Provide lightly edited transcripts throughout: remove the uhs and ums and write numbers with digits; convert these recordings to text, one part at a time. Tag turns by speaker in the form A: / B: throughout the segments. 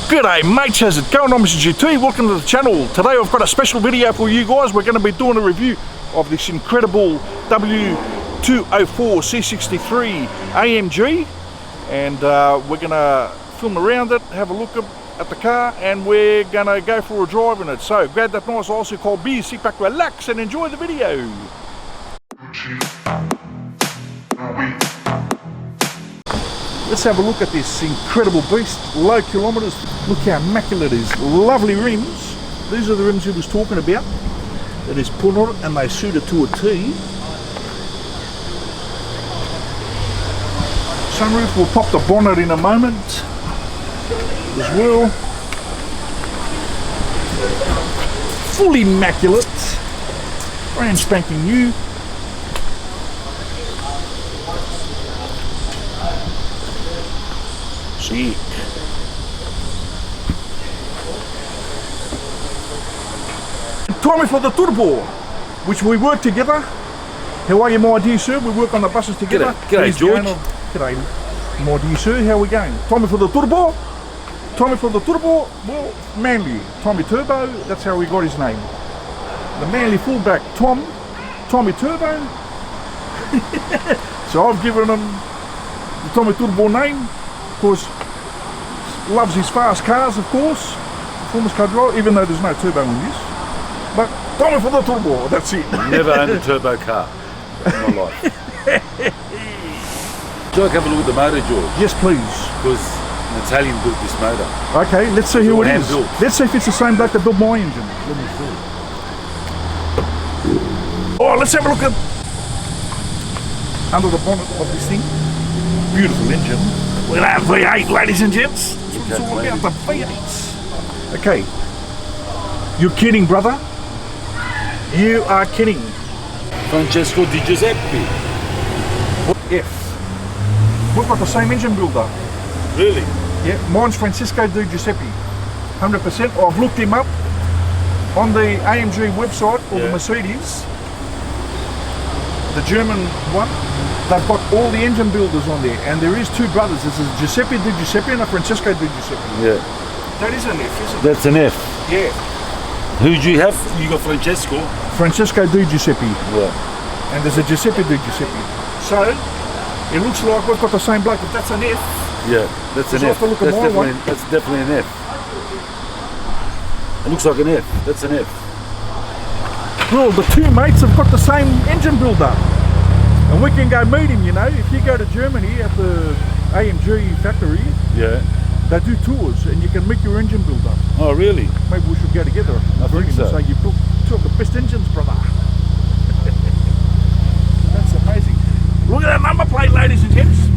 A: G'day mates, how's it going? I'm Mr. GT, welcome to the channel. Today I've got a special video for you guys. We're going to be doing a review of this incredible W204 C63 AMG, and we're going to film around it, have a look at the car, and we're going to go for a drive in it. So grab that nice icy cold beer, sit back, relax and enjoy the video. Let's have a look at this incredible beast. Low kilometres, look how immaculate it is. Lovely rims. These are the rims he was talking about. That is put on it and they suit it to a T. Sunroof, we'll pop the bonnet in a moment as well. Fully immaculate. Brand spanking new. Sick. Time for the turbo, which we work together. How are you, my dear sir? We work on the buses together.
B: G'day, George.
A: G'day, my dear sir. How are we going? Time for the turbo. Time for the turbo. Well, Manly. Tommy Turbo. That's how we got his name. The Manly fullback, Tommy Turbo. So I've given him the Tommy Turbo name. Of course, loves his fast cars, of course, performance car driver, even though there's no turbo in this. But time for the turbo, that's it.
B: Never owned a turbo car in my life. Do you like have a look at the motor, George?
A: Yes, please.
B: Because an Italian built this motor.
A: Okay, let's see who it is.
B: Built.
A: Let's see if it's the same bloke that built my engine. Let me see. Oh, let's have a look at under the bonnet of this thing. Beautiful engine. Look at that V8, ladies and gents. It's all about the V8s. Okay. You're kidding, brother. You are kidding.
B: Francesco Di Giuseppe.
A: F. We've got the same engine builder.
B: Really?
A: Yeah, mine's Francesco Di Giuseppe. 100%. I've looked him up on the AMG website, or the Mercedes. The German one. They've got all the engine builders on there, and there is two brothers. There's a Giuseppe Di Giuseppe and a Francesco Di Giuseppe.
B: Yeah.
A: That is an F, isn't it?
B: That's an F.
A: Yeah.
B: Who do you have? You got Francesco.
A: Francesco Di Giuseppe.
B: Yeah.
A: And there's a Giuseppe Di Giuseppe. So, it looks like we've got the same bloke. If that's an F.
B: Yeah, that's an F. That's definitely an F. It looks like an F. That's an F.
A: Well, the two mates have got the same engine builder. And we can go meet him, you know. If you go to Germany at the AMG factory, they do tours and you can meet your engine builder.
B: Oh, really?
A: Maybe we should go together.
B: I think so.
A: So you built two of the best engines, brother. That's amazing. Look at that number plate, ladies and gents.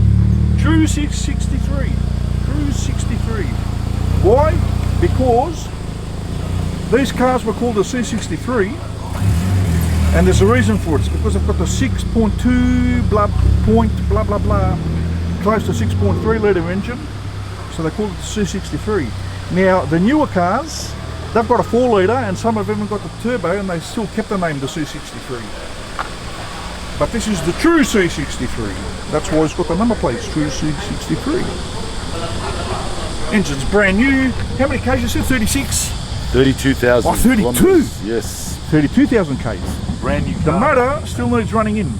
A: True 663. True 63. Why? Because these cars were called the C63. And there's a reason for it. It's because I've got the 6.2 blah blah close to 6.3 litre engine, so they call it the C63. Now the newer cars, they've got a 4 litre, and some have even got the turbo, and they still kept the name the C63. But this is the true C63. That's why it's got the number plates, true C63. Engine's brand new. How many k's you said? 36.
B: 32,000.
A: Oh, 32.
B: Kilometers. Yes.
A: 32,000 k's.
B: Brand new car.
A: The motor still needs running in.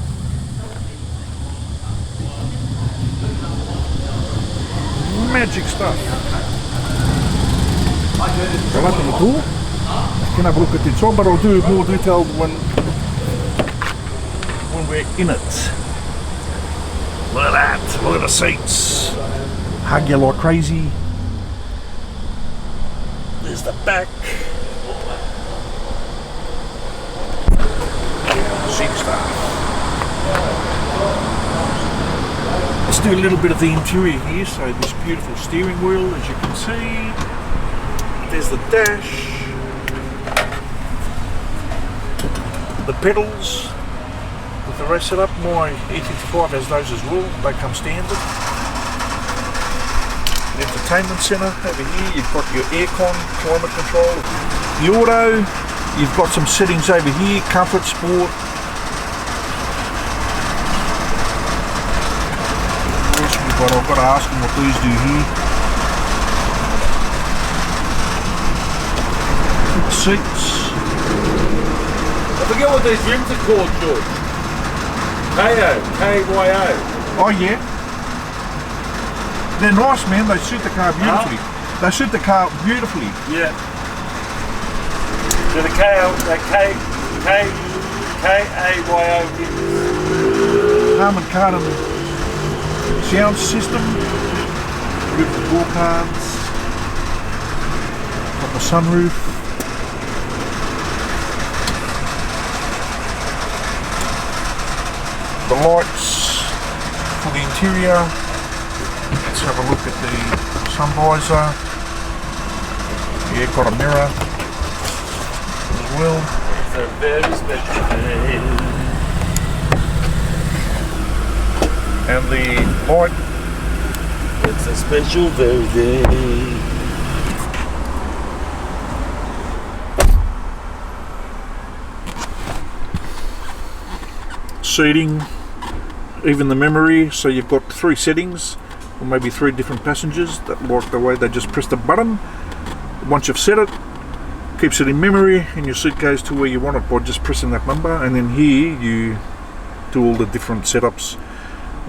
A: Magic stuff. I'll open the door. You can have a look at the inside, but I'll do it more detailed when we're in it. Look at that. Look at the seats. Hug you like crazy. There's the back. Let's do a little bit of the interior here. So this beautiful steering wheel, as you can see. There's the dash. The pedals with the rest set up. My E55 has those as well. They come standard. The entertainment centre over here. You've got your aircon, climate control. The auto. You've got some settings over here. Comfort, sport. But I've got to ask them what these do here. seats.
B: I forget what these rims are called, George. K-Y-O.
A: Oh yeah. They're nice, man. They suit the car beautifully. They suit the car beautifully.
B: Yeah. So the K-A-Y-O rims.
A: Harman Kardon sound system. Beautiful door cards. Got the sunroof. The lights for the interior. Let's have a look at the sun visor. Yeah, got a mirror as well.
B: It's a very special day.
A: And the light.
B: It's a special very day.
A: Seating, even the memory, so you've got 3 settings or maybe 3 different passengers that like the way they just press the button. Once you've set it, keeps it in memory and your seat goes to where you want it by just pressing that number, and then here you do all the different setups.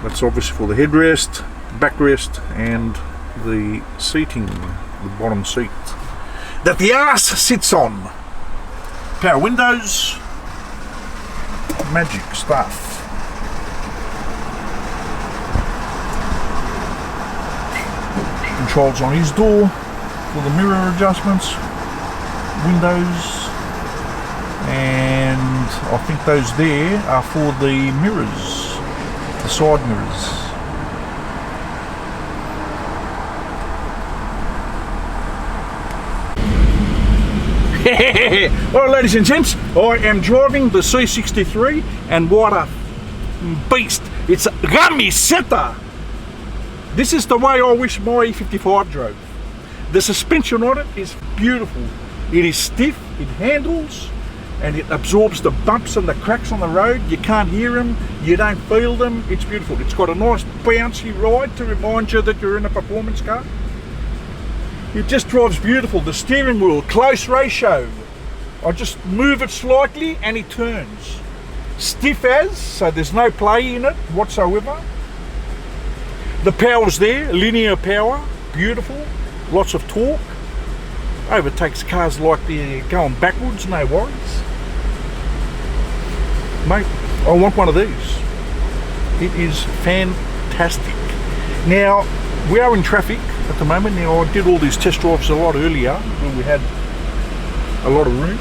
A: That's obviously for the headrest, backrest and the seating, the bottom seat that the arse sits on. Power windows, magic stuff. Controls on his door for the mirror adjustments, windows, and I think those there are for the mirrors, the side mirrors. Alright, ladies and gents, I am driving the C63, and what a beast! It's a Ramisetta! This is the way I wish my E55 drove. The suspension on it is beautiful. It is stiff, it handles, and it absorbs the bumps and the cracks on the road. You can't hear them, you don't feel them. It's beautiful. It's got a nice bouncy ride to remind you that you're in a performance car. It just drives beautiful. The steering wheel, close ratio. I just move it slightly and it turns. Stiff as, so there's no play in it whatsoever. The power's there, linear power, beautiful, lots of torque. Overtakes cars like they're going backwards, no worries. Mate, I want one of these. It is fantastic. Now, we are in traffic at the moment. Now, I did all these test drives a lot earlier when we had a lot of room.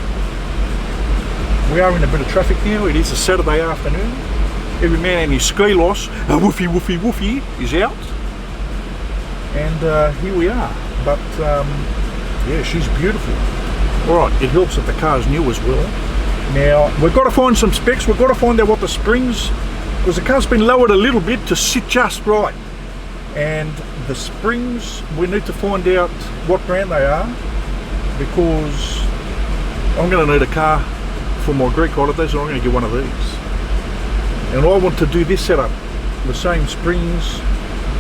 A: We are in a bit of traffic now. It is a Saturday afternoon. Every man and his ski loss, woofy woofy woofy, is out. And here we are. But yeah, she's beautiful. Alright, it helps that the car's new as well. Now, we've got to find some specs. We've got to find out what the springs, because the car's been lowered a little bit to sit just right. And the springs, we need to find out what brand they are, because I'm going to need a car for my Greek holidays, and I'm going to get one of these. And I want to do this setup. The same springs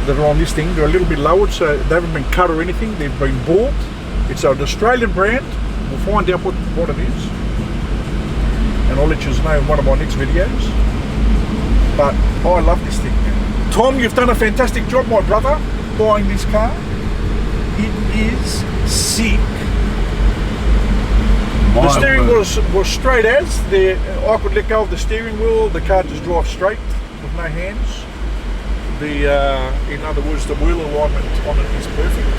A: that are on this thing, they're a little bit lowered, so they haven't been cut or anything. They've been bought. It's an Australian brand. We'll find out what it is, and I'll let you know in one of my next videos. But I love this thing. Tom, you've done a fantastic job, my brother, buying this car. It is sick. The steering was straight as. I could let go of the steering wheel, the car just drives straight with no hands. In other words, the wheel alignment on it is perfect.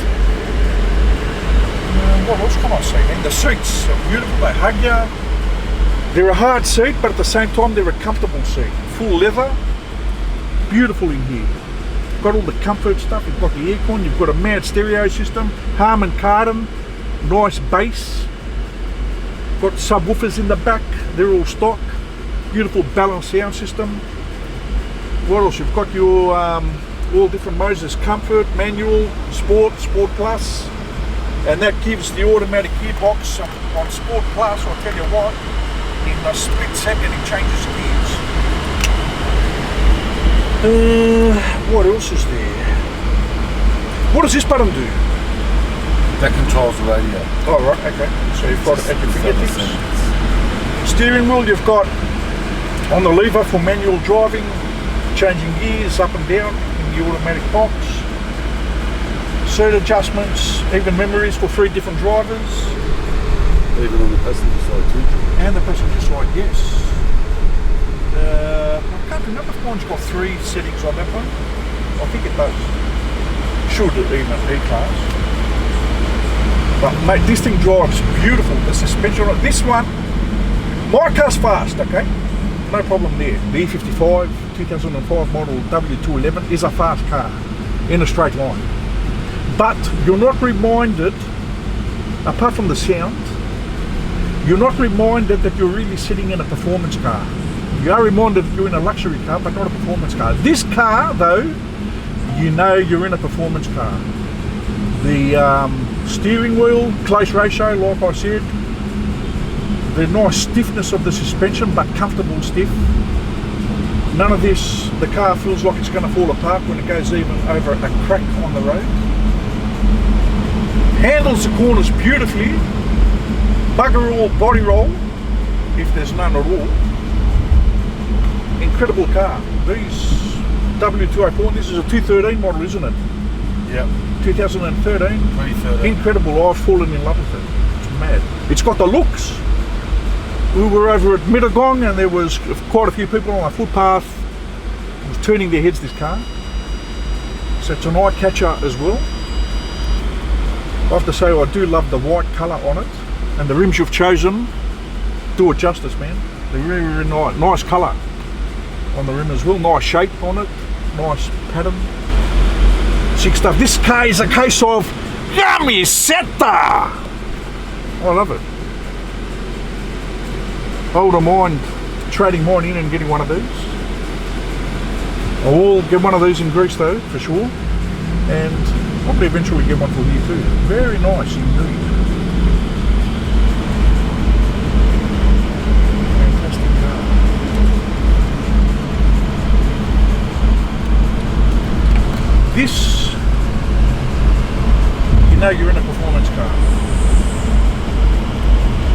A: What else can I say, man? The seats are beautiful, they hug you. They're a hard seat, but at the same time they're a comfortable seat. Full leather, beautiful in here. Got all the comfort stuff, you've got the aircon, you've got a mad stereo system, Harman Kardon, nice bass. Got subwoofers in the back, they're all stock. Beautiful balanced sound system. What else? You've got your all different modes. There's comfort, manual, sport, sport plus, and that gives the automatic gearbox on sport plus. I'll tell you what, in a split second it changes gears. What else is there? What does this button do?
B: That controls the radio.
A: Oh right, okay. So you've got it at your fingertips. Steering wheel, you've got on the lever for manual driving, changing gears up and down in the automatic box. Seat adjustments, even memories for 3 different drivers.
B: Even on the passenger side too.
A: And the passenger side, yes. I can't remember if mine's got 3 settings on that one. I think it does. Should even E-Class. But mate, this thing drives beautiful. The suspension on this one, my car's fast, okay? No problem there. The E55 2005 model W211 is a fast car in a straight line. But you're not reminded, apart from the sound, you're not reminded that you're really sitting in a performance car. You are reminded that you're in a luxury car, but not a performance car. This car, though, you know you're in a performance car. The steering wheel, close ratio, like I said. The nice stiffness of the suspension, but comfortable stiff. None of this, the car feels like it's going to fall apart when it goes even over a crack on the road. Handles the corners beautifully. Bugger all body roll, if there's none at all. Incredible car. These W204, this is a 213 model, isn't it?
B: Yeah.
A: 2013.
B: 2013.
A: Incredible. I've fallen in love with it. It's mad. It's got the looks. We were over at Mittagong and there was quite a few people on a footpath was turning their heads this car. So it's an eye catcher as well. I have to say I do love the white colour on it, and the rims you've chosen do it justice, man. They're really, really nice. Nice colour on the rim as well. Nice shape on it. Nice pattern. Sick stuff. This car is a case of yummy setter. I love it. I wouldn't mind trading mine in and getting one of these. I will get one of these in Greece though, for sure. And probably eventually get one for here too. Very nice indeed. Fantastic car. This, you know you're in a performance car.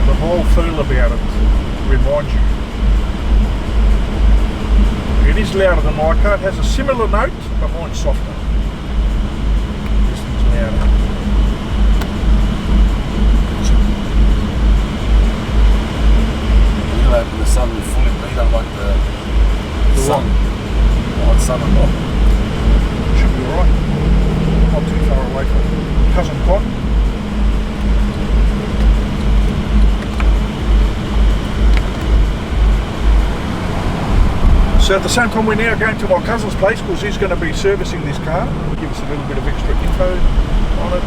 A: The whole feel about it reminds you. It is louder than my car. It has a similar note, but mine's softer. This thing's louder.
B: You're gonna open the sun with fully beat up like the sun. Light sun or not.
A: Should be alright. Not too far away from Cousin Cotton. So at the same time we're now going to my cousin's place because he's going to be servicing this car. He'll give us a little bit of extra info on it.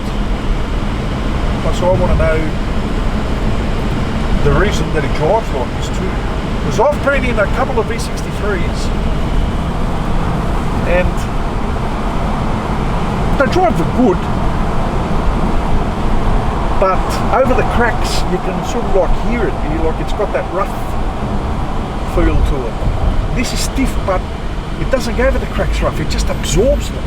A: Plus I want to know the reason that it drives like this too. Because I've been in a couple of V63s and they drive good, but over the cracks you can sort of like hear it. Like it's got that rough feel to it. This is stiff, but it doesn't go over the cracks rough, it just absorbs them.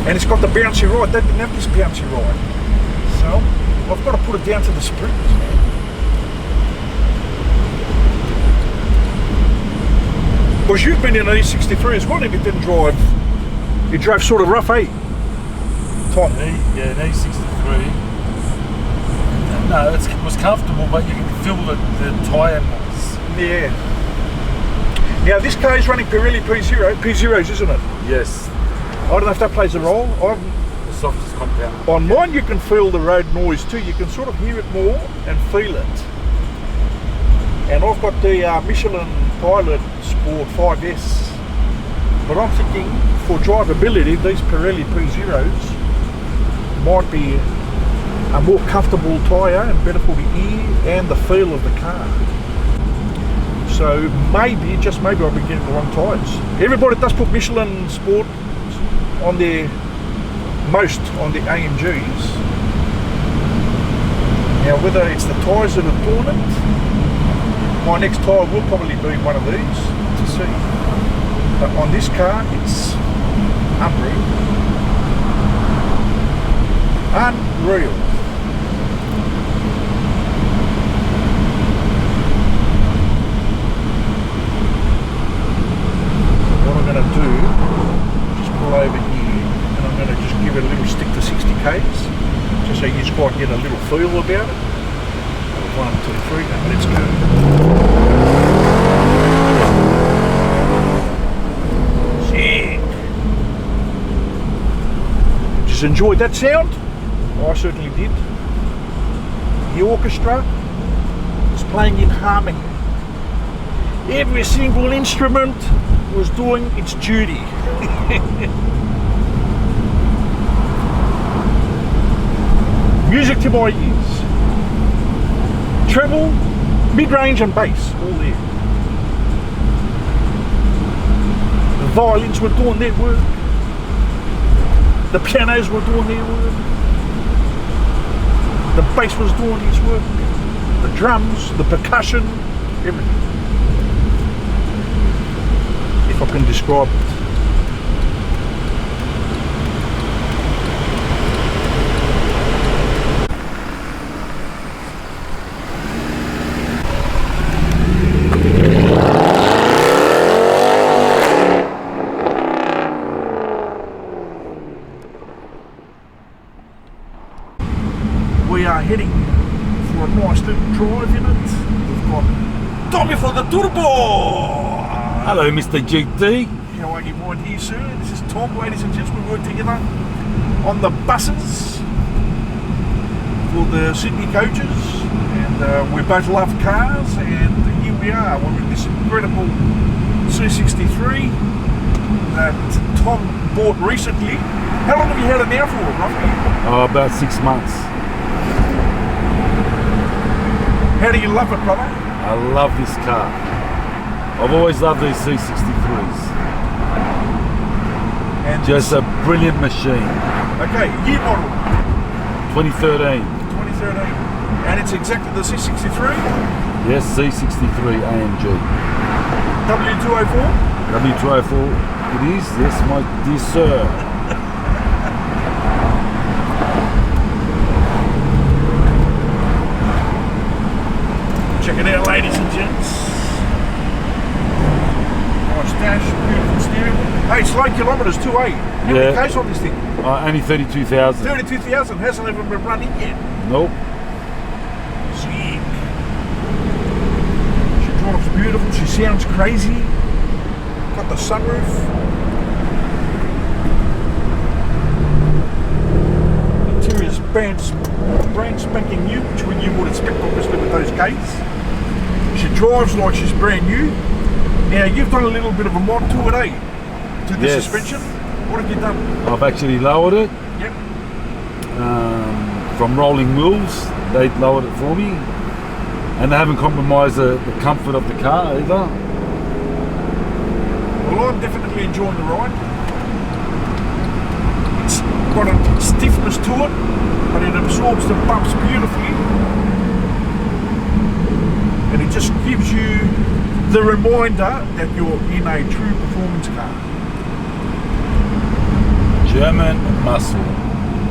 A: And it's got the bouncy ride. They didn't have this bouncy ride. So I've got to put it down to the springs, man. Because you've been in an E63 as well, and it didn't drive. It drove sort of rough, eh? Tom?
B: Yeah, an E63. No, it was comfortable, but you can feel the tyre noise.
A: Yeah. Now this car is running Pirelli P0s, isn't it?
B: Yes.
A: I don't know if that plays a role.
B: The softest compound.
A: On mine you can feel the road noise too. You can sort of hear it more and feel it. And I've got the Michelin Pilot Sport 5S. But I'm thinking for drivability, these Pirelli P0s might be a more comfortable tyre and better for the ear and the feel of the car. So maybe, just maybe, I'll be getting the wrong tyres. Everybody does put Michelin Sport on their, most on the AMGs. Now whether it's the tyres that have torn it, my next tyre will probably be one of these to see. But on this car, it's unreal. Unreal. What I'm going to do, just pull over here, and I'm going to just give it a little stick to 60 k's, just so you just quite get a little feel about it. 1, 2, 3, now let's go. Sick. Just enjoyed that sound? I certainly did. The orchestra was playing in harmony. Every single instrument was doing its duty. Music to my ears. Treble, mid-range and bass, all there. The violins were doing their work. The pianos were doing their work. The bass was doing its work. The drums, the percussion, everything. If I can describe it. We are heading for a nice little drive in it. We've got Tommy for the turbo!
B: Hello, Mr. GT.
A: How are you, my dear sir? This is Tom, ladies and gents. We work together on the buses for the Sydney coaches, and we both love cars, and here we are. We're in this incredible C63 that Tom bought recently. How long have you had it now for, roughly?
B: Oh, about 6 months.
A: How do you love it, brother?
B: I love this car. I've always loved these C63s.
A: And
B: Just a brilliant machine.
A: okay, year model.
B: 2013.
A: 2013. And it's exactly the C63?
B: Yes, C63 AMG.
A: W204?
B: W204 it is, yes, my dear sir.
A: Check it out, ladies and gents. Nice dash, beautiful steering. Hey, it's low kilometres too, eh? How many k's on this thing?
B: Only 32,000.
A: 32,000, hasn't even been running yet.
B: Nope.
A: Sick. She drives beautiful, she sounds crazy. Got the sunroof. Interior's brand spanking new, which you would expect obviously with those gates. She drives like she's brand new. Now you've done a little bit of a mod to it, eh? To the suspension. What have you done?
B: I've actually lowered it.
A: Yep.
B: From rolling wheels, they lowered it for me. And they haven't compromised the comfort of the car either.
A: Well, I'm definitely enjoying the ride. It's got a stiffness to it, but it absorbs the bumps beautifully. And it just gives you the reminder that you're in a true performance car.
B: German muscle.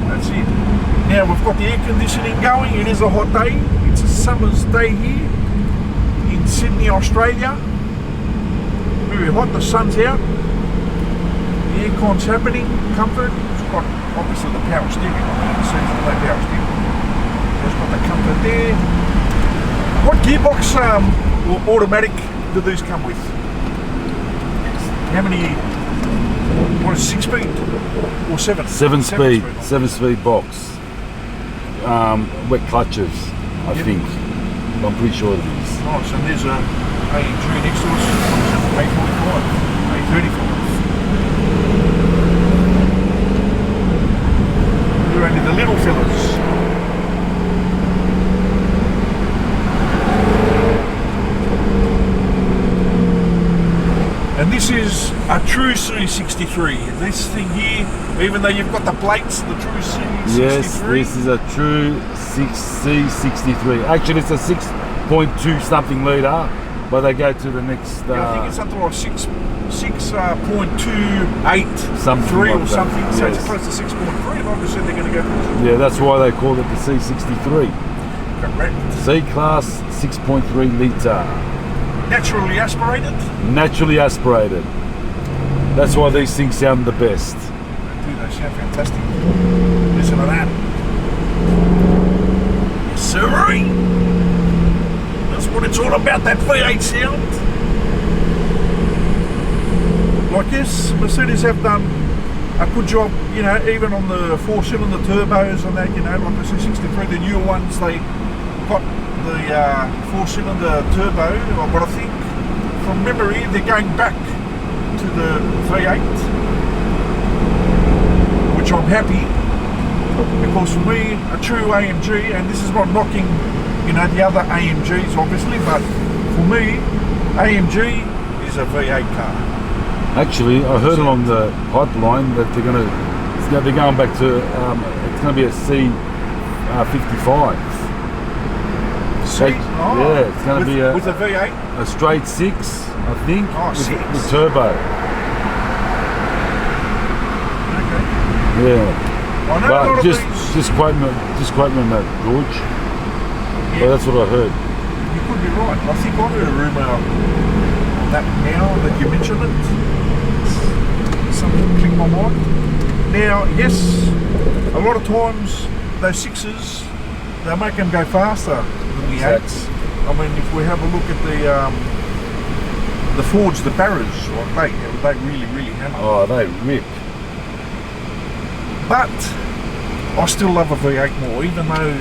A: That's it. Now we've got the air conditioning going. It is a hot day. It's a summer's day here in Sydney, Australia. Very hot, the sun's out. The aircon's happening, comfort. It's got obviously the power steering. You can see it's the power steering. It's got the comfort there. What gearbox or automatic do these come with? How many? What is 6-speed or 7?
B: 7-speed, 7-speed box. Wet clutches, I think. I'm pretty sure it is.
A: Nice, and there's a AMG next to us. A45, A35. We're only the little fellas. And this is a true C63. This thing here, even though you've got the plates, the true C63.
B: Yes, this is a true C63. Actually, it's a 6.2 something litre But they go to the next.
A: Yeah, I think it's something like 6.28
B: Something
A: 3
B: like
A: or
B: that,
A: something. So it's
B: yes.
A: close to 6.3, and obviously they're going to go.
B: Yeah, that's why they call it the C63.
A: Correct.
B: C-Class 6.3 litre.
A: Naturally aspirated.
B: Naturally aspirated. That's why these things sound the best.
A: Dude, they sound fantastic. Listen to that. Yes, sir. That's what it's all about, that V8 sound. Like, yes, Mercedes have done a good job, you know, even on the 4-cylinder turbos and that, you know, like the C63, the newer ones, they got the 4-cylinder turbo, but I think from memory they're going back to the V8, which I'm happy, because for me, a true AMG, and this is not knocking, you know, the other AMGs obviously, but for me, AMG is a V8 car.
B: Actually, I heard along the pipeline that they're going back to, it's going to be a C55. Yeah, it's going to be
A: with a V8?
B: A straight 6, I think,
A: Oh,
B: with
A: 6.
B: the turbo.
A: Okay.
B: Yeah.
A: I know a lot
B: But
A: of
B: just
A: these.
B: quote me on that, George.
A: Yeah,
B: Well, that's what I heard.
A: you could be right. I think I heard a rumour on that now that you mentioned it. Something clicked my mind. Now, yes, a lot of times those 6s, they make them go faster than the 8s. I mean, if we have a look at the Fords, the Barras, like they really, really hammer.
B: Oh, they rip.
A: But I still love a V8 more, even though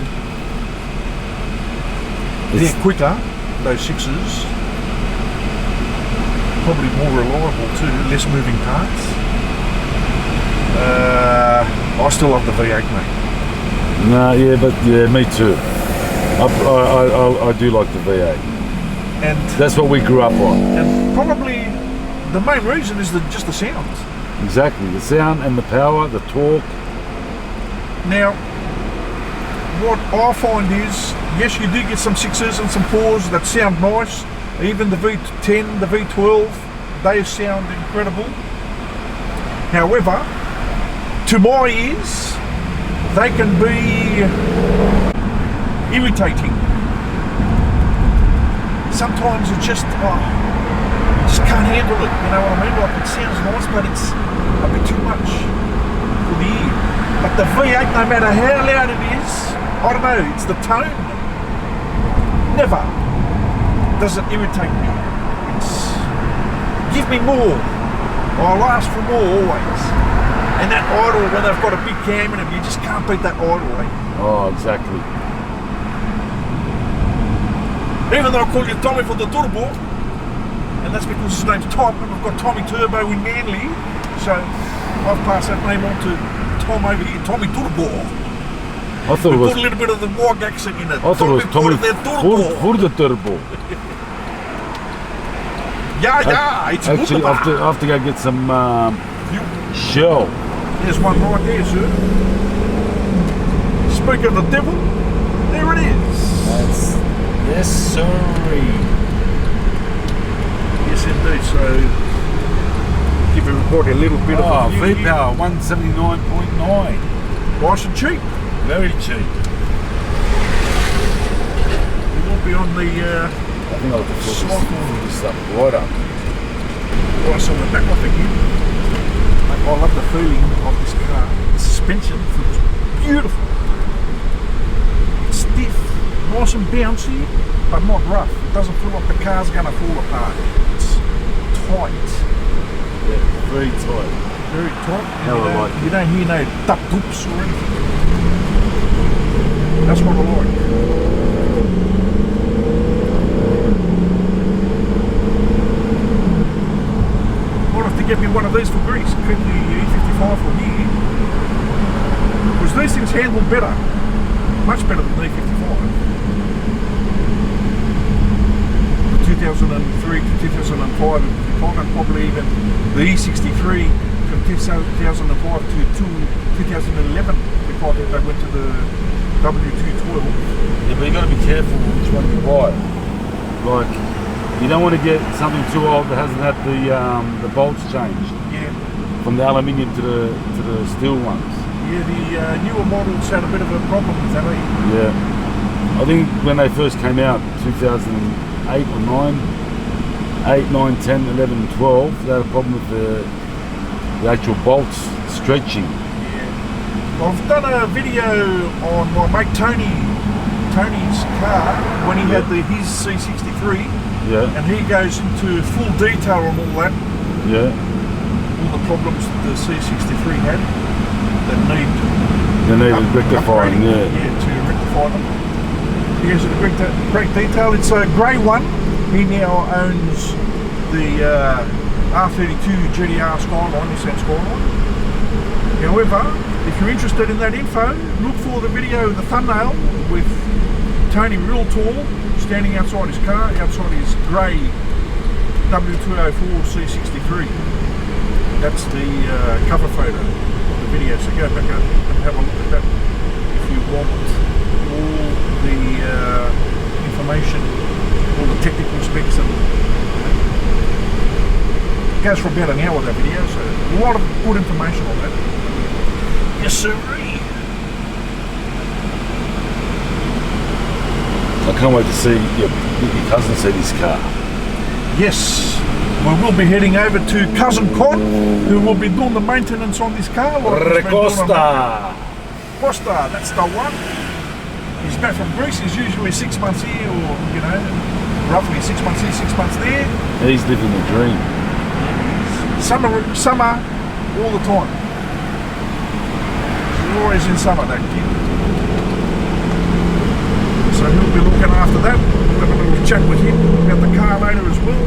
A: they're quicker, those 6s. Probably more reliable too, less moving parts. I still love the V8, mate.
B: No, yeah, but yeah, me too. I do like the V8.
A: And
B: That's what we grew up on.
A: and probably the main reason is just the sound.
B: Exactly, the sound and the power, the torque.
A: Now, what I find is, yes, you do get some 6s and some 4s that sound nice. Even the V10, the V12, they sound incredible. However, to my ears, they can be irritating. Sometimes it's just, just can't handle it, you know what I mean? Like, it sounds nice, but it's a bit too much for the ear. But the V8, no matter how loud it is, I don't know, it's the tone. Never does it irritate me. It's, give me more. I'll ask for more always. And that idle, when they've got a big cam in them, you just can't beat that idle, eh?
B: Oh, exactly.
A: Even though I call you Tommy for the turbo, and that's because his name's Tom, and we've got Tommy Turbo in Manly, so I've passed that name on to Tom over here, Tommy Turbo.
B: I thought it was.
A: Put a little bit of the Wag accent in it.
B: I thought it was Tommy
A: for
B: for the turbo.
A: Yeah, it's
B: Actually,
A: good.
B: I have to go get some shell.
A: There's one right there, sir. Speak of the devil, there it is.
B: Yes, sirree.
A: Yes, indeed. So, give everybody a little bit of a view here.
B: V-Power 179.9.
A: Nice and cheap.
B: Very cheap.
A: We won't be on the
B: I think I'll just pull this stuff right up.
A: price on the back off again. I love the feeling of this car. The suspension feels beautiful. It's stiff, nice and bouncy, but not rough. It doesn't feel like the car's going to fall apart. It's tight.
B: Yeah, very tight.
A: Very tight.
B: How I like it.
A: You don't hear no duck doops or anything. That's what I like. Might have to get me one of these for Greece. Keep the E55 for here. Because these things handle better. Much better than the E55. 2003 to 2005 and probably even the E63 from 2005 to 2011 before they went to the W204.
B: Yeah, but you got to be careful which one you buy. Like, You don't want to get something too old that hasn't had the bolts changed.
A: Yeah.
B: From the aluminium to the steel ones.
A: Yeah, the newer models had a bit of a problem with that, eh?
B: Yeah. I think when they first came out, 2008 or 9, 8, 9, 10, 11, and 12, they had a problem with the actual bolts stretching.
A: Yeah. I've done a video on my mate Tony's car when he had his C63.
B: Yeah.
A: And he goes into full detail on all that.
B: Yeah.
A: All the problems that the C63 had that
B: needed rectifying,
A: yeah, to rectify them. He goes into great detail. It's a grey one. He now owns the R32 GTR Skyline, Nissan Skyline. However, if you're interested in that info, look for the video, the thumbnail with Tony real tall, standing outside his car, outside his grey W204 C63. That's the cover photo of the video, so go back and have a look at that if you want all the information, all the technical specs, and it goes for about an hour, that video, so a lot of good information on that. Yes sirree.
B: I can't wait to see your cousin see this car.
A: Yes, we will be heading over to Cousin Con, who will be doing the maintenance on this car.
B: Costa,
A: that's the one. He's back from Greece. He's usually 6 months here, or roughly 6 months here, 6 months there.
B: He's living the dream.
A: Summer, all the time. He's always in summer, that kid. So he'll be looking after that. We'll have a little chat with him about the car later as well.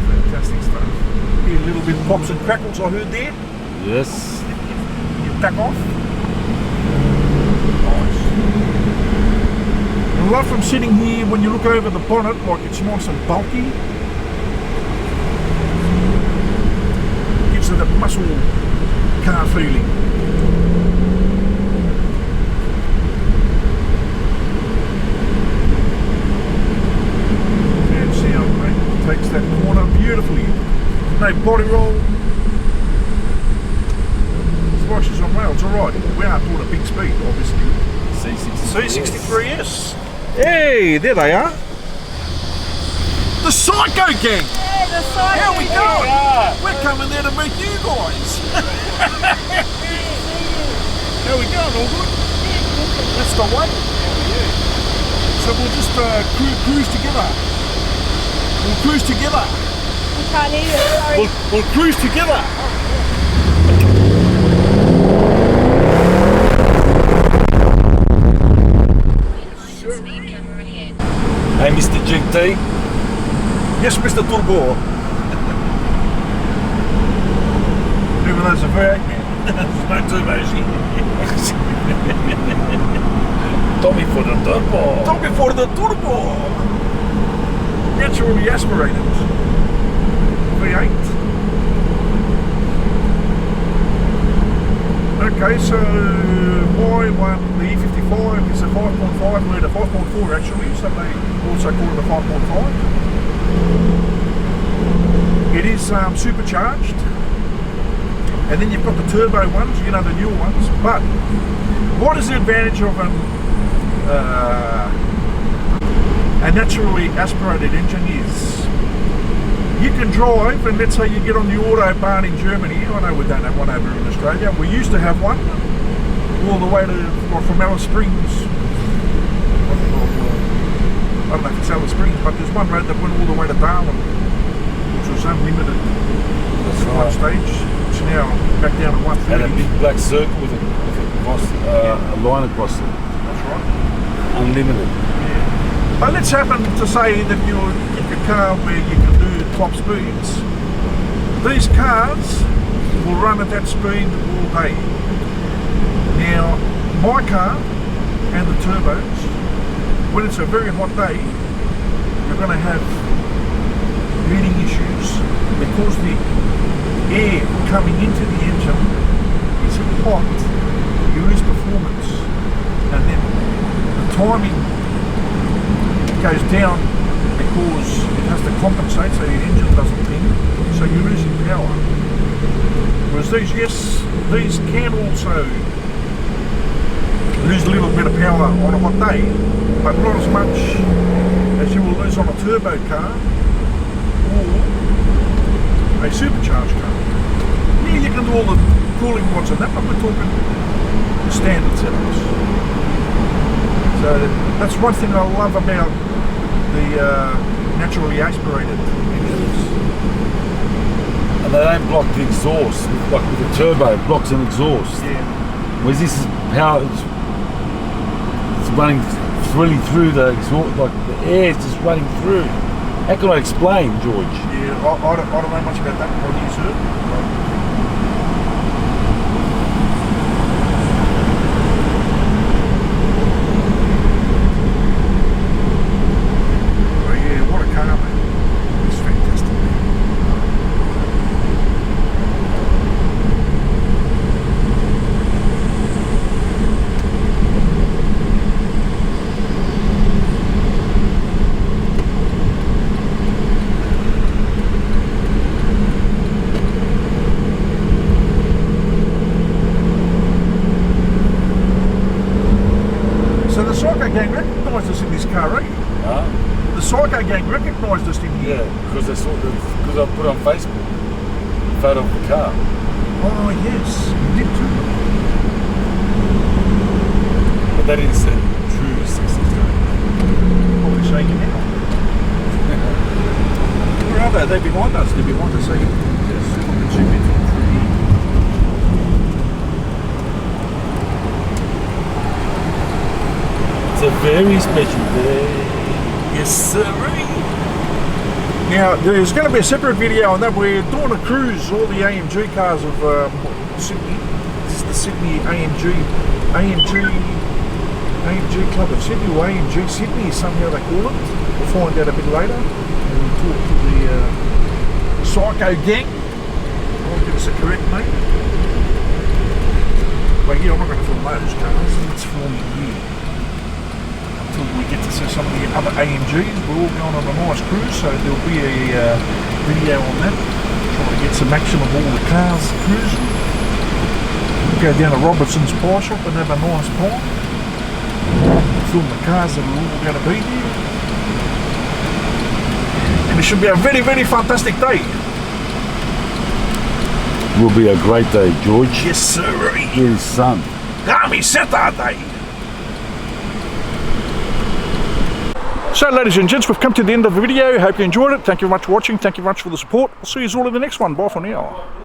A: Fantastic stuff. Here, a little bit of pops and crackles I heard there.
B: Yes.
A: You back off. Nice. I love from sitting here when you look over the bonnet, like it's nice and bulky. Gives it a muscle car feeling. Takes that corner beautifully. No body roll. Splashes on rails, alright. We aren't doing a big speed, obviously. C63S. Hey, there they are. The Psycho Gang.
C: Hey, the Psycho
A: How we going?
B: Yeah.
A: We're coming there to meet you guys. How we going? All good? That's the way. So we'll just cruise together. We'll cruise together.
C: We can't hear you, sorry.
A: We'll cruise together.
B: Hey, Mr. GT.
A: Yes, Mr. Turbo. Even though it's a V8 man. There's no turbos here.
B: Tommy for the turbo.
A: Tommy for the turbo. Naturally aspirated V8. Okay, so my one, the E55 is a 5.5 litre, 5.4 actually, so they also call it a 5.5. It is supercharged, and then you've got the turbo ones, the newer ones. But what is the advantage of a naturally aspirated engine is you can drive, and let's say you get on the Autobahn in Germany. I know we don't have one over in Australia. We used to have one all the way to, from Alice Springs. I don't know if it's Alice Springs, but there's one road that went all the way to Darwin, which was unlimited at one stage. It's now back down to 130.
B: And a big black circle with a line across it.
A: That's right.
B: Unlimited.
A: Yeah. But let's happen to say that you're in a car where you can do top speeds. These cars will run at that speed all day. Now, my car and the turbos, when it's a very hot day, you're going to have heating issues because the air coming into the engine is hot. You lose performance, and then the timing goes down because it has to compensate so your engine doesn't ping, so you're losing power. Whereas these, yes, these can also lose a little bit of power on a hot day, but not as much as you will lose on a turbo car or a supercharged car. Yeah, you can do all the cooling rods and that, but we're talking standard setups. So that's one thing I love about the naturally aspirated engines.
B: And they don't block the exhaust, like with the turbo, it blocks an exhaust.
A: Yeah.
B: Whereas this is power, it's running really through the exhaust, like the air is just running through. How can I explain, George?
A: Yeah, I don't know much about that. What do you say? Oh yeah, what a car, mate. It's fantastic. So the Psycho gang recognised us in this car, right?
B: Huh?
A: The Psycho gang recognised us in here.
B: Yeah, because I put on Facebook a photo of the car.
A: Oh yes, you did too.
B: But that is a true 63.
A: Probably shaking now. Where are they? They're behind us. They're behind us. So you can zoom in from tree.
B: It's a very special day. Yes, sir.
A: Now, there's going to be a separate video on that. We're doing a cruise, all the AMG cars of Sydney. This is the Sydney AMG Club of Sydney, or AMG Sydney, somehow they call it. We'll find out a bit later. And we'll talk to the Psycho gang. I'll give us a correct name. But yeah, I'm not going to film those cars. Let's film here. Until we get to see some of the other AMGs. We're all going on a nice cruise, so there'll be a video on that. Trying to get some action of all the cars cruising. We'll go down to Robertson's pie shop and have a nice pie. Film the cars that are all going to be there. And it should be a very, very fantastic day.
B: Will be a great day, George.
A: Yes, sir.
B: It is sun.
A: Army Saturday. So ladies and gents, we've come to the end of the video. Hope you enjoyed it. Thank you very much for watching. Thank you very much for the support. I'll see you all in the next one. Bye for now.